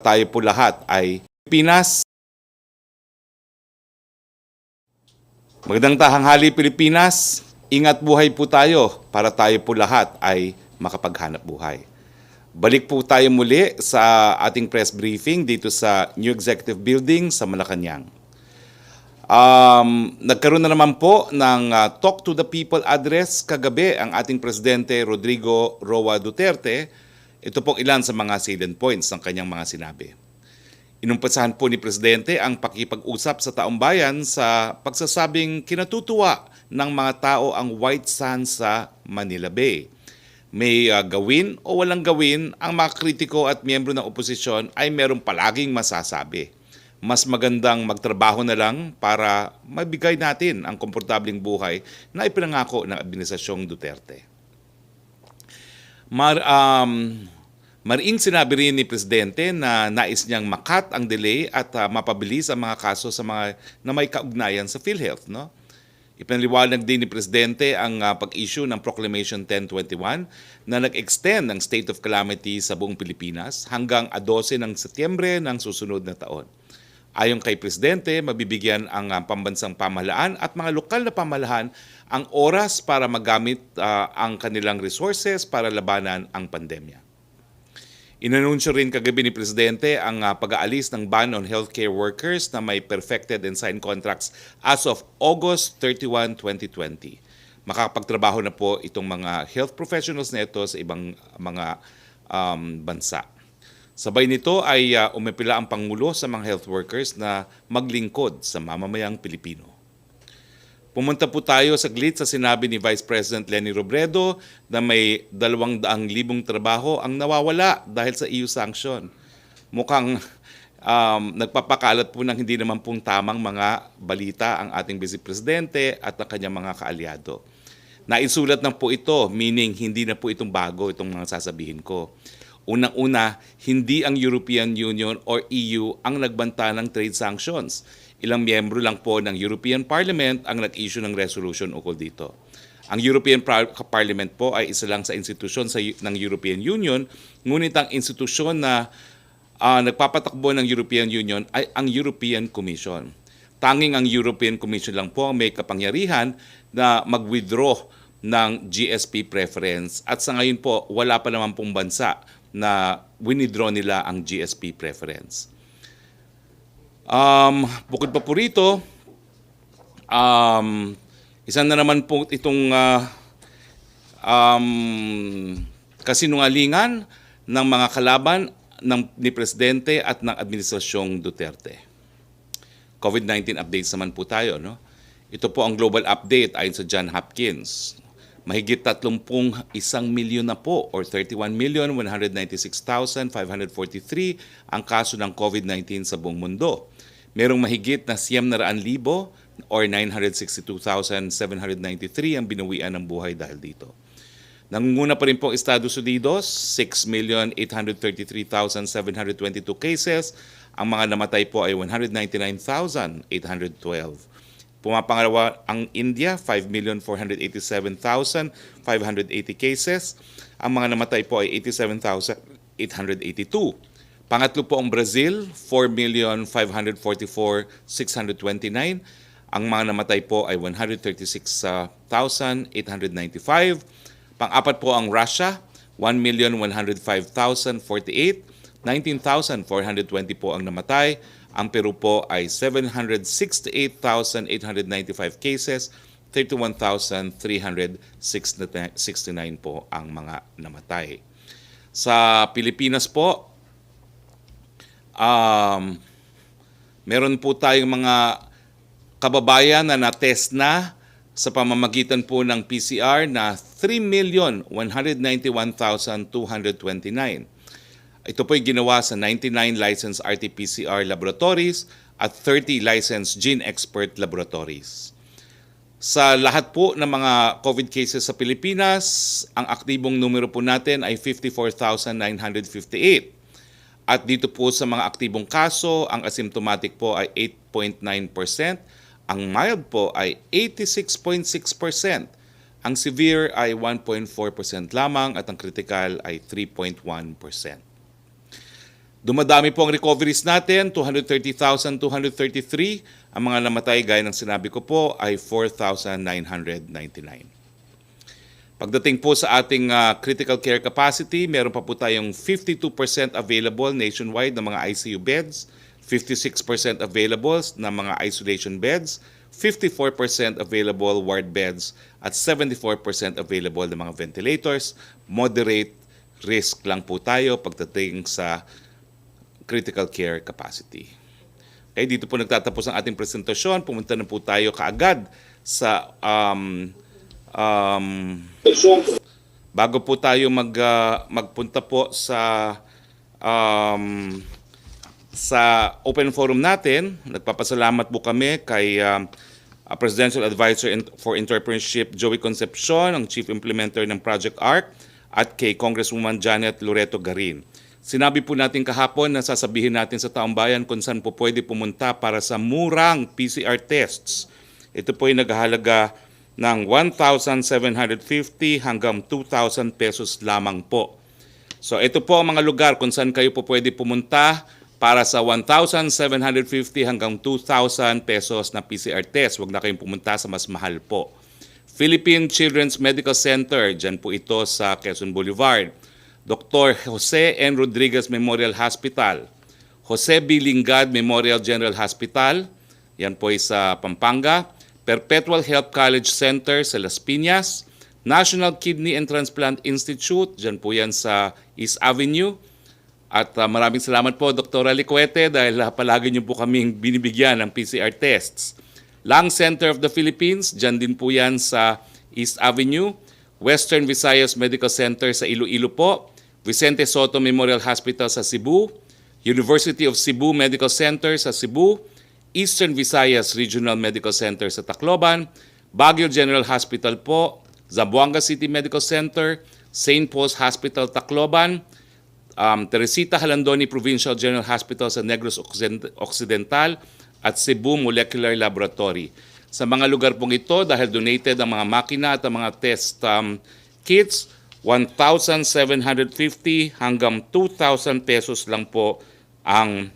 tayo po lahat ay Pilipinas. Magandang tahanghali Pilipinas. Ingat buhay po tayo para tayo po lahat ay makapaghanap buhay. Balik po tayo muli sa ating press briefing dito sa New Executive Building sa Malacanang. Nagkaroon na naman po ng Talk to the People address kagabi ang ating Presidente Rodrigo Roa Duterte. Ito po ilan sa mga salient points ng kanyang mga sinabi. Inumpisahan po ni Presidente ang pakipag-usap sa taong bayan sa pagsasabing kinatutuwa ng mga tao ang white sand sa Manila Bay. May gawin o walang gawin, ang mga kritiko at miyembro ng oposisyon ay merong palaging masasabi. Mas magandang magtrabaho na lang para mabigay natin ang komportabling buhay na ipinangako ng Administrasyong Duterte. Mariing sinabi rin ni Presidente na nais niyang makat ang delay at mapabilis ang mga kaso sa mga na may kaugnayan sa PhilHealth. No? Ipinaliwanag din ni Presidente ang pag-issue ng Proclamation 1021 na nag-extend ng state of calamity sa buong Pilipinas hanggang 12 ng Setyembre ng susunod na taon. Ayon kay Presidente, mabibigyan ang pambansang pamahalaan at mga lokal na pamahalaan ang oras para magamit ang kanilang resources para labanan ang pandemya. Inanunsyo rin kagabi ni Presidente ang pag-aalis ng ban on healthcare workers na may perfected and signed contracts as of August 31, 2020. Makakapagtrabaho na po itong mga health professionals na ito sa ibang mga bansa. Sabay nito ay umipila ang Pangulo sa mga health workers na maglingkod sa mamamayang Pilipino. Pumunta po tayo saglit sa sinabi ni Vice President Leni Robredo na may 200,000 trabaho ang nawawala dahil sa EU sanction. Mukhang nagpapakalat po ng hindi naman pong tamang mga balita ang ating Vice Presidente at ang kanyang mga kaalyado. Naisulat na po ito, meaning hindi na po itong bago itong mga sasabihin ko. Unang-una, hindi ang European Union or EU ang nagbanta ng trade sanctions. Ilang miyembro lang po ng European Parliament ang nag-issue ng resolution ukol dito. Ang European Parliament po ay isa lang sa institusyon ng European Union, ngunit ang institusyon na nagpapatakbo ng European Union ay ang European Commission. Tanging ang European Commission lang po ang may kapangyarihan na mag-withdraw ng GSP preference at sa ngayon po wala pa naman pong bansa na winidraw nila ang GSP preference. Bukod pa po rito, isa na naman po itong kasinungalingan ng mga kalaban ni Presidente at ng Administrasyong Duterte. COVID-19 updates naman po tayo. No? Ito po ang global update ayon sa John Hopkins. Mahigit 31 milyon na po or 31,196,543 ang kaso ng COVID-19 sa buong mundo. Merong mahigit na 900,000 or 962,793 ang binawian ng buhay dahil dito. Nangunguna pa rin po ang Estados Unidos, 6,833,722 cases. Ang mga namatay po ay 199,812. Pumapangalawa ang India, 5,487,580 cases. Ang mga namatay po ay 87,882. Pangatlo po ang Brazil, 4,544,629. Ang mga namatay po ay 136,895. Pang-apat po ang Russia, 1,105,048. 19,420 po ang namatay. Ang Peru po ay 768,895 cases, 31,369 po ang mga namatay. Sa Pilipinas po, meron po tayong mga kababayan na na-test na sa pamamagitan po ng PCR na 3,191,229. Ito po'y ginawa sa 99 licensed RTPCR laboratories at 30 licensed gene expert laboratories. Sa lahat po ng mga COVID cases sa Pilipinas, ang aktibong numero po natin ay 54,958. At dito po sa mga aktibong kaso, ang asymptomatic po ay 8.9%, ang mild po ay 86.6%, ang severe ay 1.4% lamang at ang critical ay 3.1%. Dumadami po ang recoveries natin, 230,233. Ang mga namatay, gaya ng sinabi ko po, ay 4,999. Pagdating po sa ating critical care capacity, meron pa po tayong 52% available nationwide na mga ICU beds, 56% available na mga isolation beds, 54% available ward beds, at 74% available na mga ventilators. Moderate risk lang po tayo pagdating sa critical care capacity. Okay, dito po nagtatapos ang ating presentasyon. Pumunta na po tayo kaagad sa bago po tayo magpunta po sa open forum natin. Nagpapasalamat po kami kay Presidential Advisor for Entrepreneurship Joey Concepcion, ang Chief Implementer ng Project ARC, at kay Congresswoman Janet Loreto Garin. Sinabi po natin kahapon na sasabihin natin sa taong bayan kung saan po pwede pumunta para sa murang PCR tests. Ito po ay naghahalaga ng 1,750 hanggang 2,000 pesos lamang po. So ito po ang mga lugar kung saan kayo po pwede pumunta para sa 1,750 hanggang 2,000 pesos na PCR test. Huwag na kayong pumunta sa mas mahal po. Philippine Children's Medical Center, dyan po ito sa Quezon Boulevard. Dr. Jose N. Rodriguez Memorial Hospital. Jose B. Lingad Memorial General Hospital, yan po ay sa Pampanga. Perpetual Health College Center sa Las Piñas, National Kidney and Transplant Institute, dyan po yan sa East Avenue. At maraming salamat po, Dr. Licuete, dahil palagi niyo po kaming binibigyan ng PCR tests. Lung Center of the Philippines, dyan din po yan sa East Avenue. Western Visayas Medical Center sa Iloilo po. Vicente Soto Memorial Hospital sa Cebu. University of Cebu Medical Center sa Cebu. Eastern Visayas Regional Medical Center sa Tacloban, Baguio General Hospital po, Zamboanga City Medical Center, St. Paul's Hospital Tacloban, Teresita Halandoni Provincial General Hospital sa Negros Occidental, at Cebu Molecular Laboratory. Sa mga lugar pong ito, dahil donated ang mga makina at ang mga test kits, 1,750 hanggang 2,000 pesos lang po ang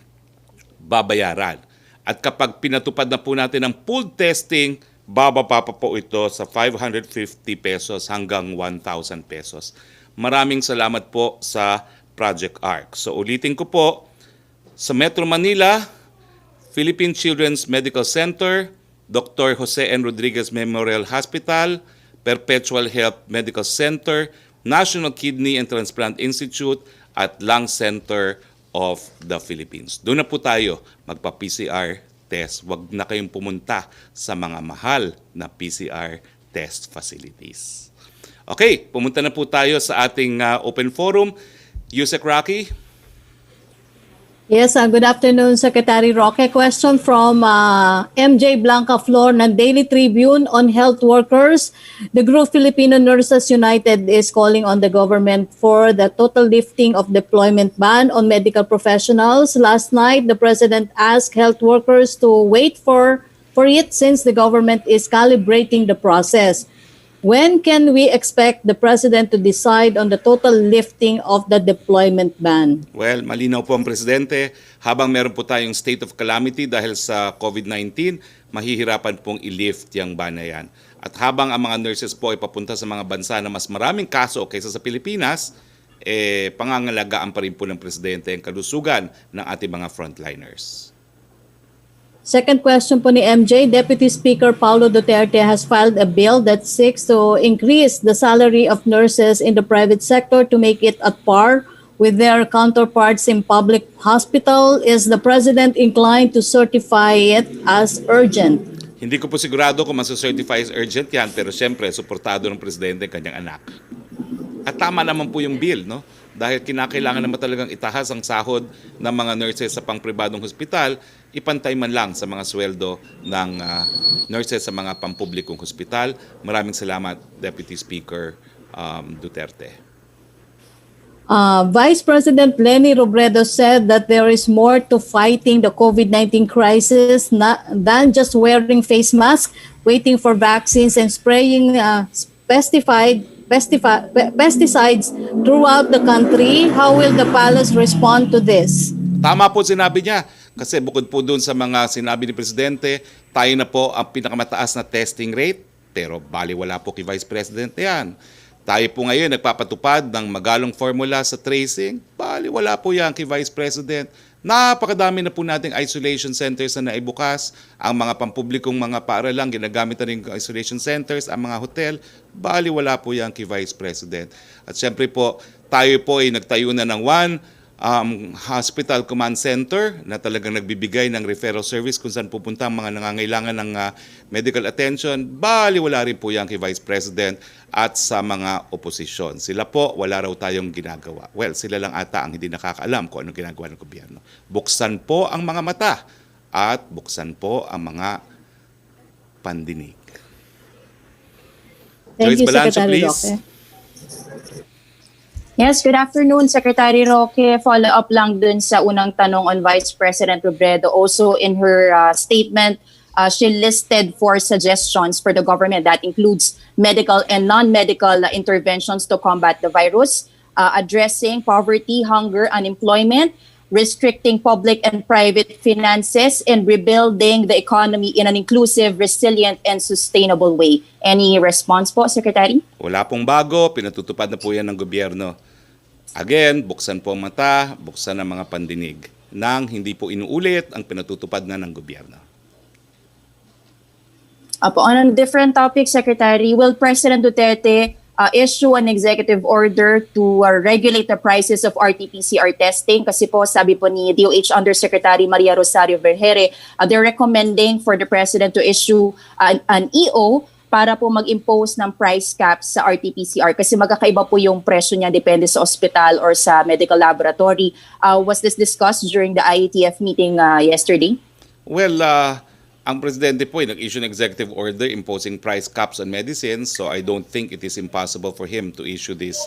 babayaran. At kapag pinatupad na po natin ang pooled testing, bababa pa po ito sa 550 pesos hanggang 1,000 pesos. Maraming salamat po sa Project ARC. So ulitin ko po, sa Metro Manila, Philippine Children's Medical Center, Dr. Jose N. Rodriguez Memorial Hospital, Perpetual Health Medical Center, National Kidney and Transplant Institute, at Lung Center of the Philippines. Doon na po tayo magpa-PCR test. Huwag na kayong pumunta sa mga mahal na PCR test facilities. Okay, pumunta na po tayo sa ating open forum. Yusek Roque. Yes, good afternoon, Secretary Roque. Question from MJ Blanca Flor ng Daily Tribune on health workers. The group Filipino Nurses United is calling on the government for the total lifting of deployment ban on medical professionals. Last night, the president asked health workers to wait for it since the government is calibrating the process. When can we expect the President to decide on the total lifting of the deployment ban? Well, malinaw po ang Presidente. Habang meron po tayong state of calamity dahil sa COVID-19, mahihirapan pong i-lift yung ban na yan. At habang ang mga nurses po ay papunta sa mga bansa na mas maraming kaso kaysa sa Pilipinas, pangangalagaan pa rin po ng Presidente ang kalusugan ng ating mga frontliners. Second question po ni MJ, Deputy Speaker Paulo Duterte has filed a bill that seeks to increase the salary of nurses in the private sector to make it at par with their counterparts in public hospital. Is the President inclined to certify it as urgent? Hindi ko po sigurado kung masacertify as urgent yan, pero siyempre, suportado ng Presidente ang kanyang anak. At tama naman po yung bill, no? Dahil kinakailangan naman talagang itahas ang sahod ng mga nurses sa pangpribadong hospital, ipantay man lang sa mga sweldo ng nurses sa mga pampublikong hospital. Maraming salamat, Deputy Speaker Duterte. Vice President Leni Robredo said that there is more to fighting the COVID-19 crisis than just wearing face masks, waiting for vaccines, and spraying pesticides throughout the country. How will the palace respond to this? Tama po sinabi niya. Kasi bukod po doon sa mga sinabi ni Presidente, tayo na po ang pinakamataas na testing rate, pero baliwala po kay Vice President yan. Tayo po ngayon nagpapatupad ng magalong formula sa tracing, baliwala po yan kay Vice President. Napakadami na po nating isolation centers na naibukas. Ang mga pampublikong mga paaralan, ginagamit na rin isolation centers, ang mga hotel, baliwala po yan kay Vice President. At syempre po, tayo po ay nagtayo na ng hospital command center na talagang nagbibigay ng referral service kung saan pupunta ang mga nangangailangan ng medical attention. Baliwala rin po yan kay Vice President at sa mga oposisyon. Sila po, wala raw tayong ginagawa. Well, sila lang ata ang hindi nakakaalam kung anong ginagawa ng gobyerno. Buksan po ang mga mata at buksan po ang mga pandinig. Thank Joyce you, Balancho, Secretary please. Roque. Yes, good afternoon, Secretary Roque. Follow up lang dun sa unang tanong on Vice President Robredo. Also in her statement, she listed 4 suggestions for the government that includes medical and non-medical interventions to combat the virus, addressing poverty, hunger, unemployment, restricting public and private finances, and rebuilding the economy in an inclusive, resilient, and sustainable way. Any response po, Secretary? Wala pong bago, pinatutupad na po yan ng gobyerno. Again, buksan po ang mata, buksan ang mga pandinig nang hindi po inuulit ang pinatutupad na ng gobyerno. On a different topic, Secretary, will President Duterte issue an executive order to regulate the prices of RTPCR testing? Kasi po, sabi po ni DOH Undersecretary Maria Rosario Vergere, they're recommending for the President to issue an EO para po mag-impose ng price caps sa RT-PCR kasi magkakaiba po yung presyo niya depende sa hospital or sa medical laboratory. Was this discussed during the IATF meeting yesterday? Well, ang Presidente po ay nag-issue ng executive order imposing price caps on medicines, so I don't think it is impossible for him to issue this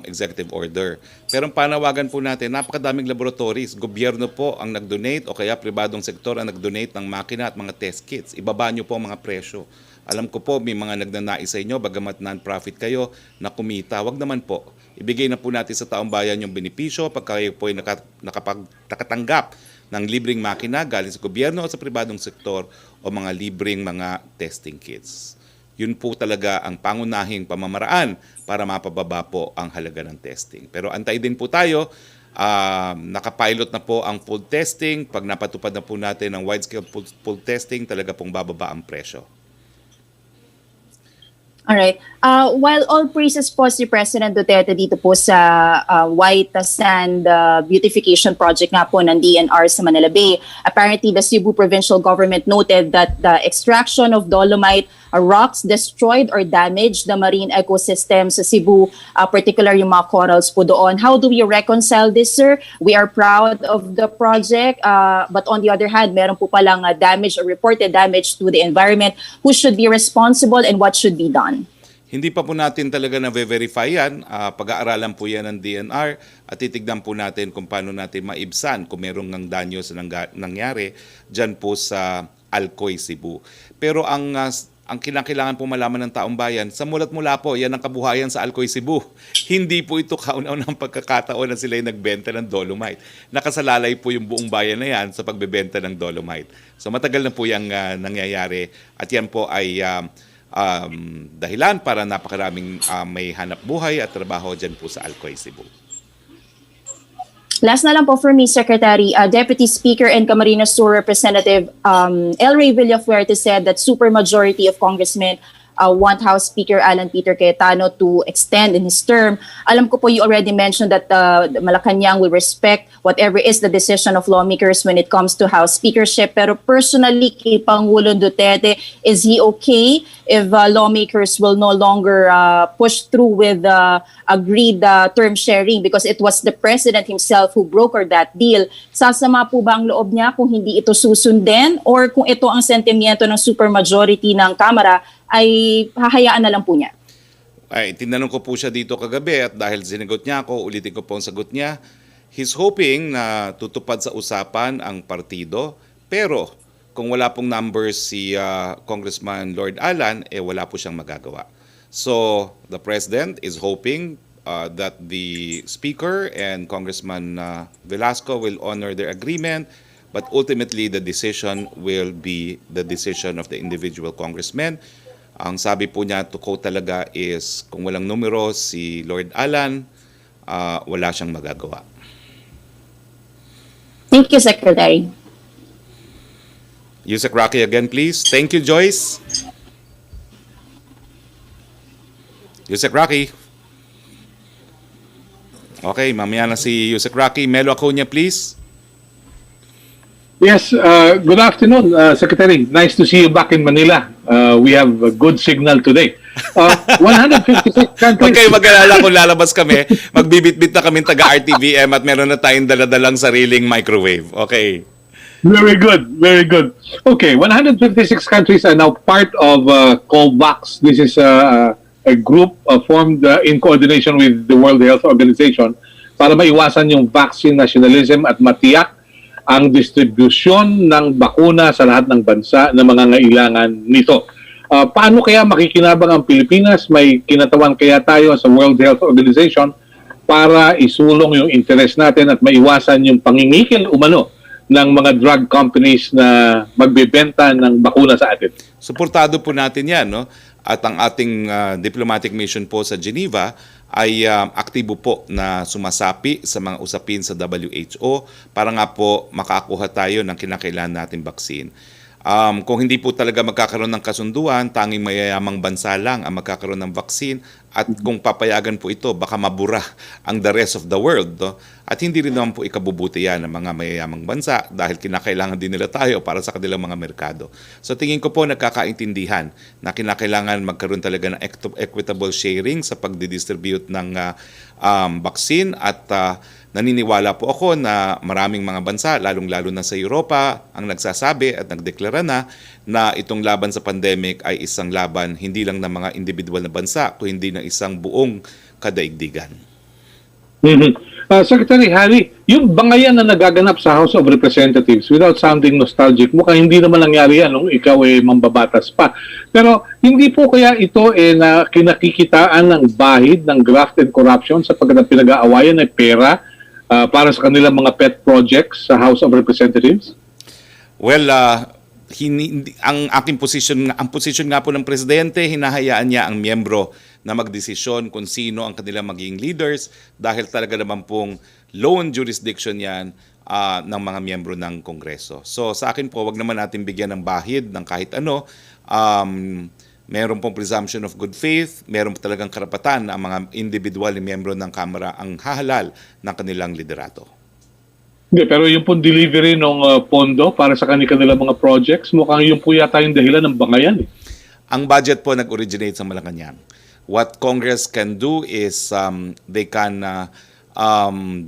executive order. Pero ang panawagan po natin, napakadaming laboratories, gobyerno po ang nag-donate o kaya pribadong sektor ang nag-donate ng makina at mga test kits. Ibaba nyo po ang mga presyo. Alam ko po may mga nagnanais sa inyo, bagamat non-profit kayo, na kumita. Wag naman po. Ibigay na po natin sa taong bayan yung benepisyo pagka kayo po ay nakatanggap ng libreng makina galing sa gobyerno o sa pribadong sektor o mga libreng mga testing kits. Yun po talaga ang pangunahing pamamaraan para mapababa po ang halaga ng testing. Pero antay din po tayo, nakapilot na po ang full testing. Pag napatupad na po natin ang wide-scale full testing, talaga pong bababa ang presyo. Alright. While all praises po si President Duterte dito po sa White Sand Beautification Project nga po ng DNR sa Manila Bay, apparently the Cebu Provincial Government noted that the extraction of dolomite rocks destroyed or damaged the marine ecosystem sa Cebu, particular yung mga corals po doon. How do we reconcile this, sir? We are proud of the project, but on the other hand, meron po palang damage or reported damage to the environment. Who should be responsible and what should be done? Hindi pa po natin talaga na-verify yan. Pag-aaralan po yan ng DNR at titignan po natin kung paano natin maibsan kung merong ng danyo sa nangyari dyan po sa Alcoy, Cebu. Pero ang kailangan po malaman ng taong bayan, sa mulat mula po, yan ang kabuhayan sa Alcoy, Cebu. Hindi po ito kauna-unang pagkakataon na sila ay nagbenta ng dolomite. Nakasalalay po yung buong bayan na yan sa pagbebenta ng dolomite. So matagal na po yung nangyayari at yan po ay dahilan para napakaraming may hanap buhay at trabaho dyan po sa Alcoy, Cebu. Last na lang po for me, Secretary, Deputy Speaker and Camarines Sur Representative El Rey Villafuerte said that supermajority of congressmen want House Speaker Alan Peter Cayetano to extend in his term. Alam ko po you already mentioned that Malacanang will respect whatever is the decision of lawmakers when it comes to House speakership. Pero personally, kay Pangulong Duterte, is he okay if lawmakers will no longer push through with agreed term sharing because it was the President himself who brokered that deal? Sasama po ba ang loob niya kung hindi ito susundin or kung ito ang sentimiento ng supermajority ng Kamara ay hahayaan na lang po niya? Ay, tinanong ko po siya dito kagabi at dahil sinagot niya ako, ulitin ko po ang sagot niya. He's hoping na tutupad sa usapan ang partido, pero kung wala pong numbers si Congressman Lord Alan, wala po siyang magagawa. So, the President is hoping that the Speaker and Congressman Velasco will honor their agreement, but ultimately the decision will be the decision of the individual congressmen. Ang sabi po niya, to quote talaga, is kung walang numero si Lord Alan, wala siyang magagawa. Thank you, Secretary. Yusek Roque again, please. Thank you, Joyce. Yusek Roque. Okay, mamaya na si Yusek Roque. Melo Acuña, please. Yes, good afternoon, Secretary. Nice to see you back in Manila. We have a good signal today. 156 countries. Huwag kayo mag-alala kung lalabas kami. Magbibit-bit na kami taga-RTVM at meron na tayong daladalang sariling microwave. Okay. Very good, very good. Okay, 156 countries are now part of COVAX. This is a group formed in coordination with the World Health Organization para maiwasan yung vaccine nationalism at matiyak ang distribusyon ng bakuna sa lahat ng bansa na mangangailangan nito. Paano kaya makikinabang ang Pilipinas? May kinatawan kaya tayo sa World Health Organization para isulong yung interest natin at maiwasan yung pangingikil umano ng mga drug companies na magbebenta ng bakuna sa atin? Suportado po natin yan, no? At ang ating diplomatic mission po sa Geneva ay aktibo po na sumasapi sa mga usapin sa WHO para nga po makakuha tayo ng kinakailangan nating vaccine. Kung hindi po talaga magkakaroon ng kasunduan, tanging mayayamang bansa lang ang magkakaroon ng vaccine, at kung papayagan po ito, baka mabura ang the rest of the world. No? At hindi rin naman po ikabubuti yan ng mga mayayamang bansa dahil kinakailangan din nila tayo para sa kanilang mga merkado. So tingin ko po nagkakaintindihan na kinakailangan magkaroon talaga ng equitable sharing sa pagdidistribute ng vaccine, at naniniwala po ako na maraming mga bansa, lalong-lalo na sa Europa, ang nagsasabi at nagdeklara na itong laban sa pandemic ay isang laban hindi lang ng mga individual na bansa, kundi ng isang buong kadaigdigan. Secretary Harry, yung bangayan na nagaganap sa House of Representatives, without sounding nostalgic, mukhang hindi naman nangyari yan nung ikaw ay mambabatas pa. Pero hindi po kaya ito na kinakikitaan ng bahid ng graft and corruption sapagkat ang pinag-aawayan ay pera para sa kanilang mga pet projects sa House of Representatives? Well, ang aking ang posisyon nga po ng presidente, hinahayaan niya ang miyembro na magdesisyon kung sino ang kanilang magiging leaders dahil talaga naman pong lone jurisdiction yan ng mga miyembro ng Kongreso. So sa akin po, wag naman natin bigyan ng bahid ng kahit ano. Meron pong presumption of good faith, meron po talagang karapatan na ang mga individual na miyembro ng Kamara ang hahalal ng kanilang liderato. Hindi, pero yung pong delivery ng pondo para sa kanilang mga projects, mukhang yung po yata yung dahilan ng bangayan. Ang budget po nag-originate sa Malacanang. What Congress can do is they can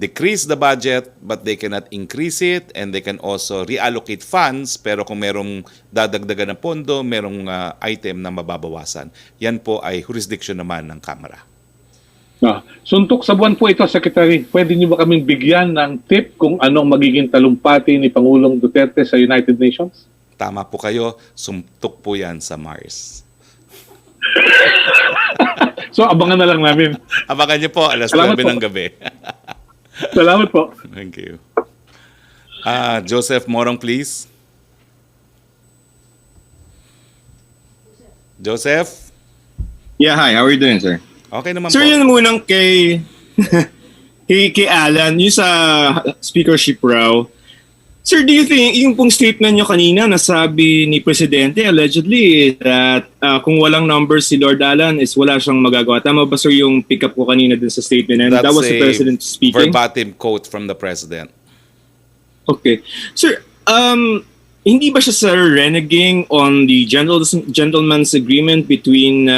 decrease the budget but they cannot increase it, and they can also reallocate funds, pero kung merong dadagdagan ng pondo, merong item na mababawasan. Yan po ay jurisdiction naman ng Kamara. Suntok sa buwan po ito, Secretary. Pwede niyo ba kaming bigyan ng tip kung anong magiging talumpati ni Pangulong Duterte sa United Nations? Tama po kayo, suntok po yan sa Mars. So abangan na lang namin. Abangan niyo po, alas 9 ng gabi. Salamat po. Thank you. Joseph Morong, please. Joseph? Yeah, hi. How are you doing, sir? Okay naman Sir, po. yun munang kay kay Alan, yung sa speakership raw. Sir, do you think, yung pong statement nyo kanina, nasabi ni Presidente, allegedly, that kung walang numbers si Lord Alan is wala siyang magagawa. Tama ba, sir, yung pick up ko kanina dun sa statement? And That's that was the President speaking? verbatim quote from the President. Okay. Sir, hindi ba siya, sir, reneging on the gentleman's agreement between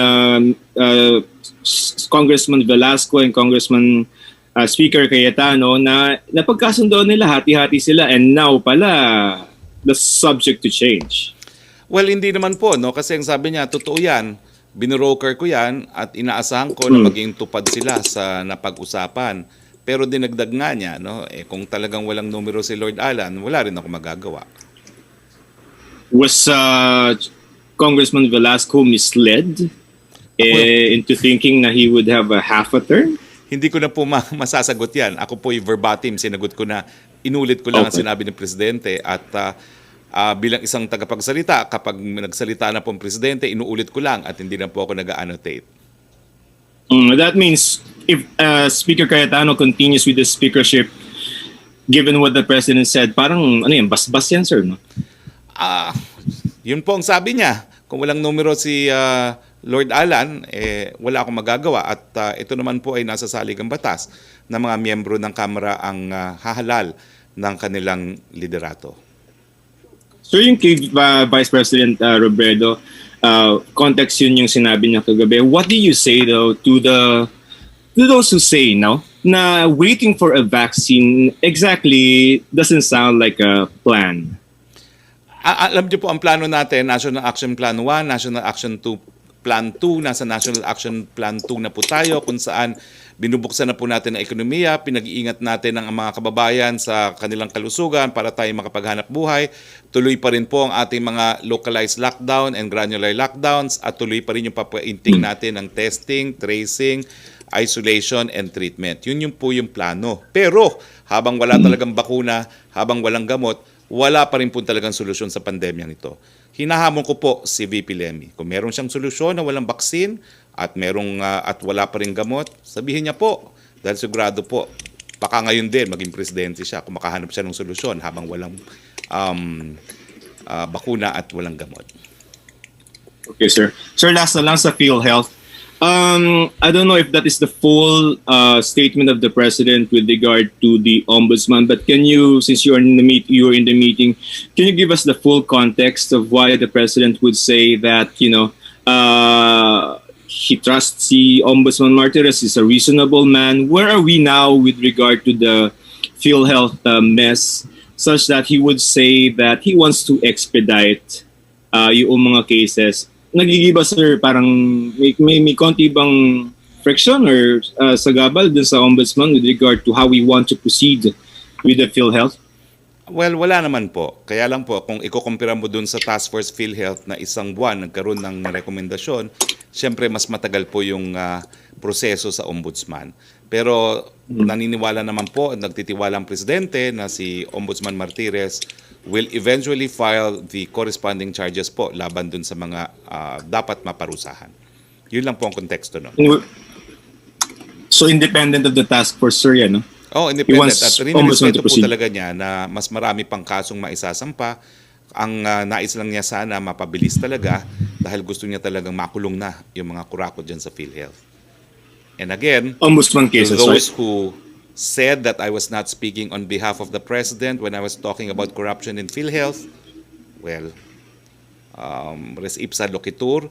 Congressman Velasco and Congressman Speaker Cayetano na napagkasundo nila, hati-hati sila, and now pala the subject to change? Well, hindi naman po, no? Kasi ang sabi niya, totoo yan, binuroker ko yan at inaasahan ko na maging tupad sila sa napag-usapan. Pero dinagdag nga niya, no? Kung talagang walang numero si Lord Alan, wala rin ako magagawa. Was Congressman Velasco misled into thinking na he would have a half a term? hindi ko na po masasagot yan. Ako po verbatim, sinagot ko na, inulit ko lang ang Okay. sinabi ng Presidente at bilang isang tagapagsalita, kapag nagsalita na po ang Presidente, inuulit ko lang at hindi na po ako nag-annotate. That means if Speaker Cayetano continues with the speakership, given what the President said, parang ano yan, bas-bas yan, sir, no? Yun po ang sabi niya. Kung walang numero si Lord Alan, wala akong magagawa. At ito naman po ay nasa saligang batas na mga miyembro ng Kamara ang hahalal ng kanilang liderato. So yung kay Vice President Robredo, context yun yung sinabi niya kagabi. What do you say though to those who say no na waiting for a vaccine exactly doesn't sound like a plan? Alam niyo po ang plano natin, National Action Plan 1, National Action 2, Plan 2, nasa National Action Plan 2 na po tayo kung saan binubuksan na po natin ang ekonomiya, pinag-iingat natin ang mga kababayan sa kanilang kalusugan para tayo makapaghanap buhay. Tuloy pa rin po ang ating mga localized lockdown and granular lockdowns at tuloy pa rin yung papainting natin ng testing, tracing, isolation and treatment. Yun yung po yung plano. Pero habang wala talagang bakuna, habang walang gamot, wala pa rin po talagang solusyon sa pandemyang ito. Hinahamon ko po si VP Lemmy. Kung meron siyang solusyon na walang vaccine at at wala pa rin gamot, sabihin niya po. Dahil sigurado po, baka ngayon din maging presidente siya kung makahanap siya ng solusyon habang walang bakuna at walang gamot. Okay, sir. Sir, last na lang sa PhilHealth. I don't know if that is the full statement of the president with regard to the ombudsman, but can you, since you're in the meeting, can you give us the full context of why the president would say that he trusts the ombudsman Martirez, is a reasonable man? Where are we now with regard to the PhilHealth mess, such that he would say that he wants to expedite yung mga cases? Nagigiba, sir, parang may konti bang friction or sagabal dun sa ombudsman with regard to how we want to proceed with the PhilHealth? Well, wala naman po. Kaya lang po, kung ikukumpira mo dun sa Task Force PhilHealth na isang buwan nagkaroon ng rekomendasyon, syempre mas matagal po yung proseso sa ombudsman. Pero naniniwala naman po at nagtitiwala ang presidente na si Ombudsman Martirez will eventually file the corresponding charges po laban dun sa mga dapat maparusahan. Yun lang po ang konteksto nun. So independent of the task force, sir, yan, no? Oh, independent. wants At ombudsman rinirespeto to po proceed. talaga niya na mas marami pang kasong maisasampa. Ang nais lang niya sana mapabilis talaga dahil gusto niya talagang makulong na yung mga kurakot dyan sa PhilHealth. And again, Ombudsman to cases, those right? who said that I was not speaking on behalf of the president when I was talking about corruption in PhilHealth, well, res ipsa loquitur,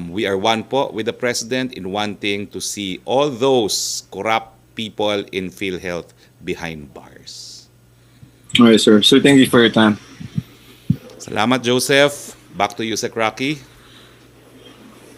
we are one po with the president in wanting to see all those corrupt people in PhilHealth behind bars. All right, sir. So thank you for your time. Salamat, Joseph. Back to you, Sec Rocky.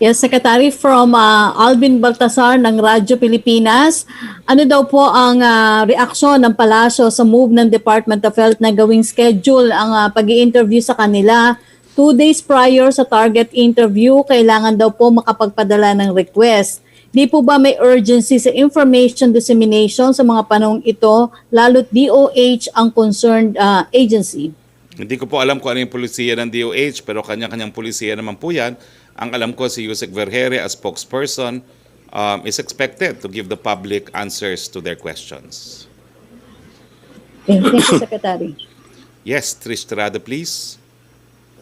Yes, Secretary, from Alvin Baltasar ng Radyo Pilipinas. Ano daw po ang reaksyon ng palasyo sa move ng Department of Health na gawing schedule ang pag-i-interview sa kanila 2 days prior sa target interview? Kailangan daw po makapagpadala ng request. Di po ba may urgency sa information dissemination sa mga panahong ito, lalo't DOH ang concerned agency? Hindi ko po alam kung ano yung polisiya ng DOH, pero kanya-kanyang polisiya naman po yan. Ang alam ko, si Yusek Vergere as spokesperson is expected to give the public answers to their questions. Okay, thank you, Secretary. Yes, Trish Tirada, please.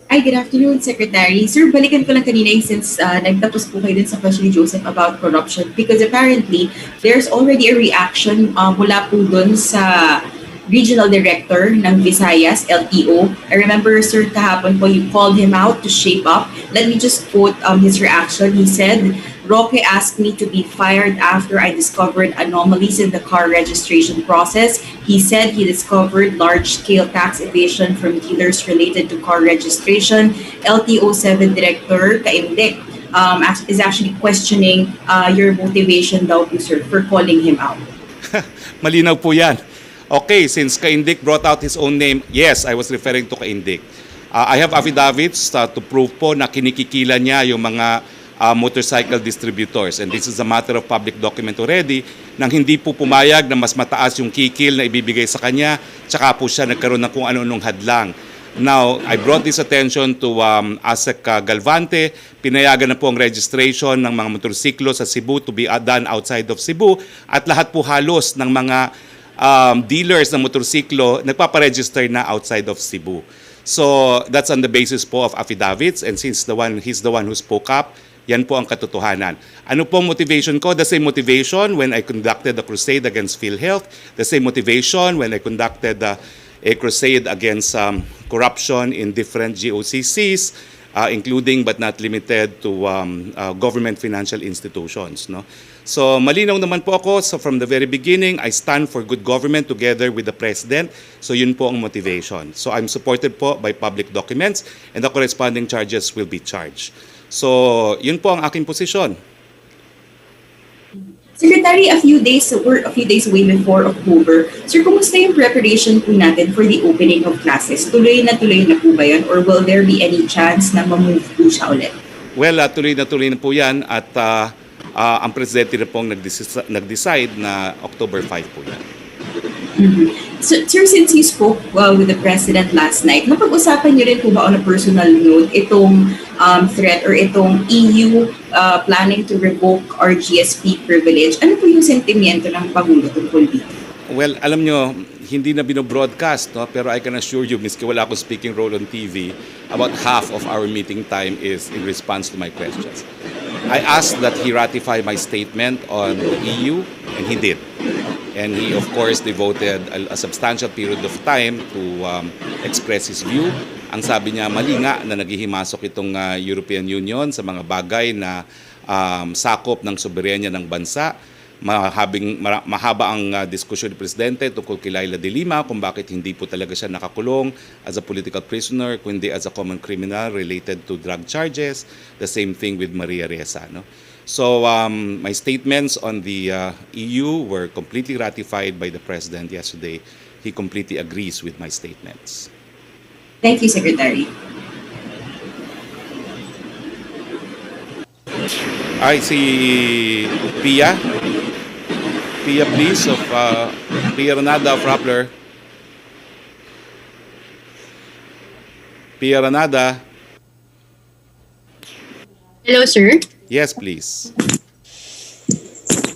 Hi, good afternoon, Secretary. Sir, balikan ko lang kanina since nagtapos po kayo din sa question ni Joseph about corruption because apparently there's already a reaction mula po dun sa Regional Director ng Visayas, LTO. I remember, sir, kahapon po you called him out to shape up. Let me just quote his reaction. He said, Roque asked me to be fired after I discovered anomalies in the car registration process. He said he discovered large-scale tax evasion from dealers related to car registration. LTO 7 Director Kaimdek is actually questioning your motivation daw po, sir, for calling him out. Malinaw po yan. Okay, since Kaindik brought out his own name, yes, I was referring to Kaindik. I have affidavits to prove po na kinikikila niya yung mga motorcycle distributors. And this is a matter of public document already nang hindi po pumayag na mas mataas yung kikil na ibibigay sa kanya, tsaka po siya nagkaroon ng kung ano-anong hadlang. Now, I brought this attention to ASEC Galvante. Pinayagan na po ang registration ng mga motorsiklo sa Cebu to be done outside of Cebu. At lahat po halos ng mga dealers ng motorsiklo nagpaparegister na outside of Cebu. So that's on the basis po of affidavits, and since he's the one who spoke up, yan po ang katotohanan. Ano pong motivation ko? The same motivation when I conducted the crusade against PhilHealth, the same motivation when I conducted a crusade against corruption in different GOCCs, including but not limited to government financial institutions. No? So malinaw naman po ako, so from the very beginning, I stand for good government together with the President. So yun po ang motivation. So I'm supported po by public documents and the corresponding charges will be charged. So yun po ang aking posisyon. Secretary, we're a few days away before October. Sir, kumusta yung preparation po natin for the opening of classes? Tuloy na po ba yan? Or will there be any chance na ma-move po siya ulit? Well, tuloy na po yan at ang Presidente na pong nag-decide na October 5 po yan. So, sir, since you spoke with the President last night, napag-usapan niyo rin po ba on a personal note itong threat or itong EU planning to revoke our GSP privilege? Ano po yung sentimiento ng Pangulo tungkol dito? Well, alam nyo, hindi na binobroadcast, no? Pero I can assure you, miski wala akong speaking role on TV, about half of our meeting time is in response to my questions. I asked that he ratify my statement on the EU, and he did. And he, of course, devoted a substantial period of time to express his view. Ang sabi niya, mali nga na naghihimasok itong European Union sa mga bagay na sakop ng soberenya ng bansa. Mahaba ang diskusyon ni Presidente tungkol kay Laila de Lima kung bakit hindi po talaga siya nakakulong as a political prisoner, kundi as a common criminal related to drug charges. The same thing with Maria Ressa. No? So my statements on the EU were completely ratified by the President yesterday. He completely agrees with my statements. Thank you, Secretary. Ay, si Pia. Pia, please, of Pia Ranada of Rappler. Pia Ranada. Hello, sir. Yes, please.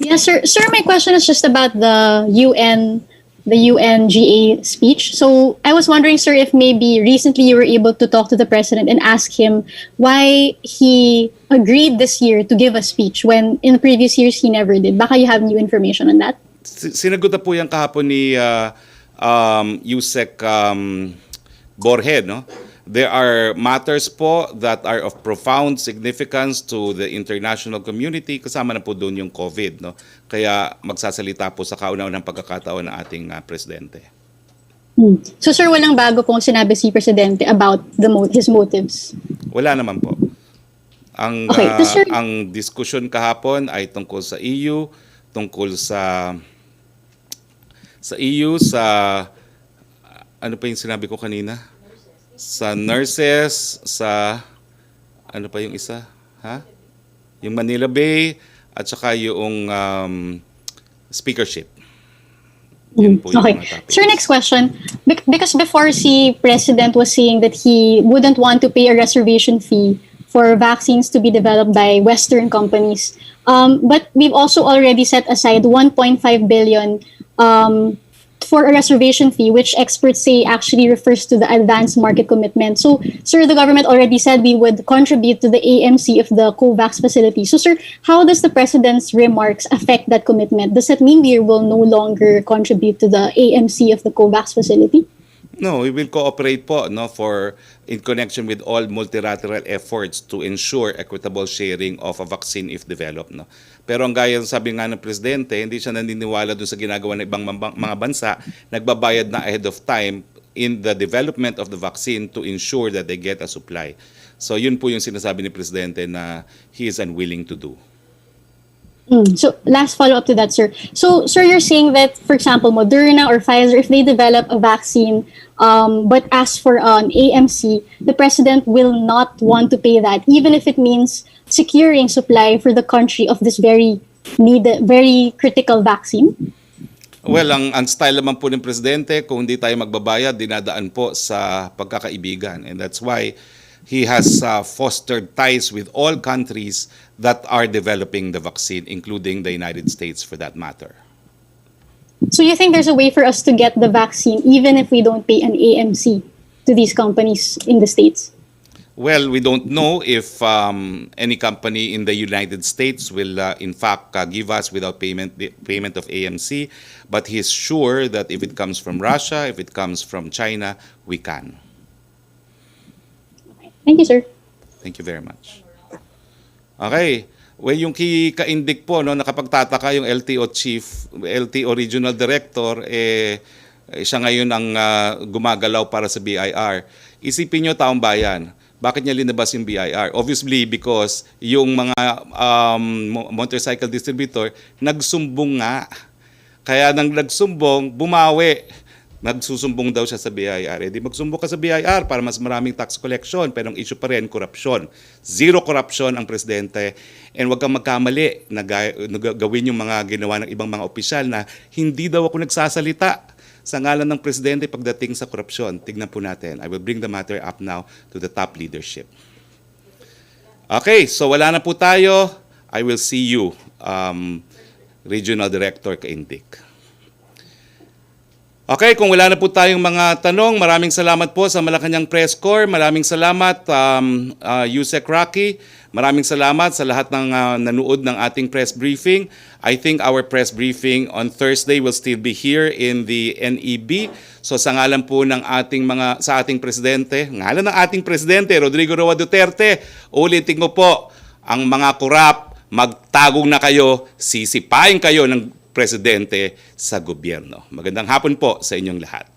Yes, sir. Sir, my question is just about the UNGA speech. So I was wondering, sir, if maybe recently you were able to talk to the president and ask him why he agreed this year to give a speech when in previous years he never did. Baka you have new information on that? Sinagot na po yan kahapon ni Yusek Borge, no? There are matters po that are of profound significance to the international community. Kasama na po doon yung COVID, no? Kaya magsasalita po sa kauna-unang pagkakataon ng ating presidente. So sir, walang bago pong sinabi si Presidente about his motives? Wala naman po. Ang Okay, sir. ang diskusyon kahapon ay tungkol sa EU, tungkol sa EU, sa ano pa yung sinabi ko kanina? Sa nurses, sa ano pa yung isa? Ha? Yung Manila Bay at saka yung speakership. Yun po yung Okay. mga topics. Sir, next question. Because before si President was saying that he wouldn't want to pay a reservation fee for vaccines to be developed by Western companies. But we've also already set aside 1.5 billion for a reservation fee, which experts say actually refers to the advanced market commitment. So, sir, the government already said we would contribute to the AMC of the COVAX facility. So, sir, how does the President's remarks affect that commitment? Does that mean we will no longer contribute to the AMC of the COVAX facility? No, we will cooperate po in connection with all multilateral efforts to ensure equitable sharing of a vaccine if developed. No? Pero ang gaya sabi nga ng Presidente, hindi siya naniniwala doon sa ginagawa ng ibang mga bansa, nagbabayad na ahead of time in the development of the vaccine to ensure that they get a supply. So yun po yung sinasabi ni Presidente na he is unwilling to do. So, last follow-up to that, sir. So, sir, you're saying that, for example, Moderna or Pfizer, if they develop a vaccine but ask for an AMC, the President will not want to pay that, even if it means securing supply for the country of this very critical vaccine? Well, ang style naman po ng presidente, kung hindi tayo magbabayad, dinadaan po sa pagkakaibigan. And that's why he has fostered ties with all countries that are developing the vaccine, including the United States for that matter. So you think there's a way for us to get the vaccine even if we don't pay an AMC to these companies in the States? Well, we don't know if any company in the United States will, in fact, give us without payment of AMC. But he's sure that if it comes from Russia, if it comes from China, we can. Thank you, sir. Thank you very much. Okay. Well, yung kaindik po, no, nakapagtataka yung LTO chief, LTO regional director, siya ngayon ang gumagalaw para sa BIR. Isipin nyo, taong bayan, bakit niya linabas yung BIR? Obviously, because yung mga motorcycle distributor nagsumbong nga. Kaya nang nagsumbong, bumawi. Nagsusumbong daw siya sa BIR. Di magsumbong ka sa BIR para mas maraming tax collection. Pero ang issue pa rin, korupsyon. Zero corruption ang presidente. And wag kang magkamali na gawin yung mga ginawa ng ibang mga opisyal na hindi daw ako nagsasalita sa ngalan ng presidente pagdating sa korupsyon. Tignan po natin. I will bring the matter up now to the top leadership. Okay, so wala na po tayo. I will see you, Regional Director Kaindik. Okay, kung wala na po tayong mga tanong, maraming salamat po sa Malacanang Press Corps. Maraming salamat, Yusek Roque. Maraming salamat sa lahat ng nanood ng ating press briefing. I think our press briefing on Thursday will still be here in the NEB. So sa ngalan po ng sa ating presidente, ngalan ng ating presidente, Rodrigo Roa Duterte, ulitin ko po, ang mga korap, magtagong na kayo, sisipain kayo ng presidente sa gobyerno. Magandang hapon po sa inyong lahat.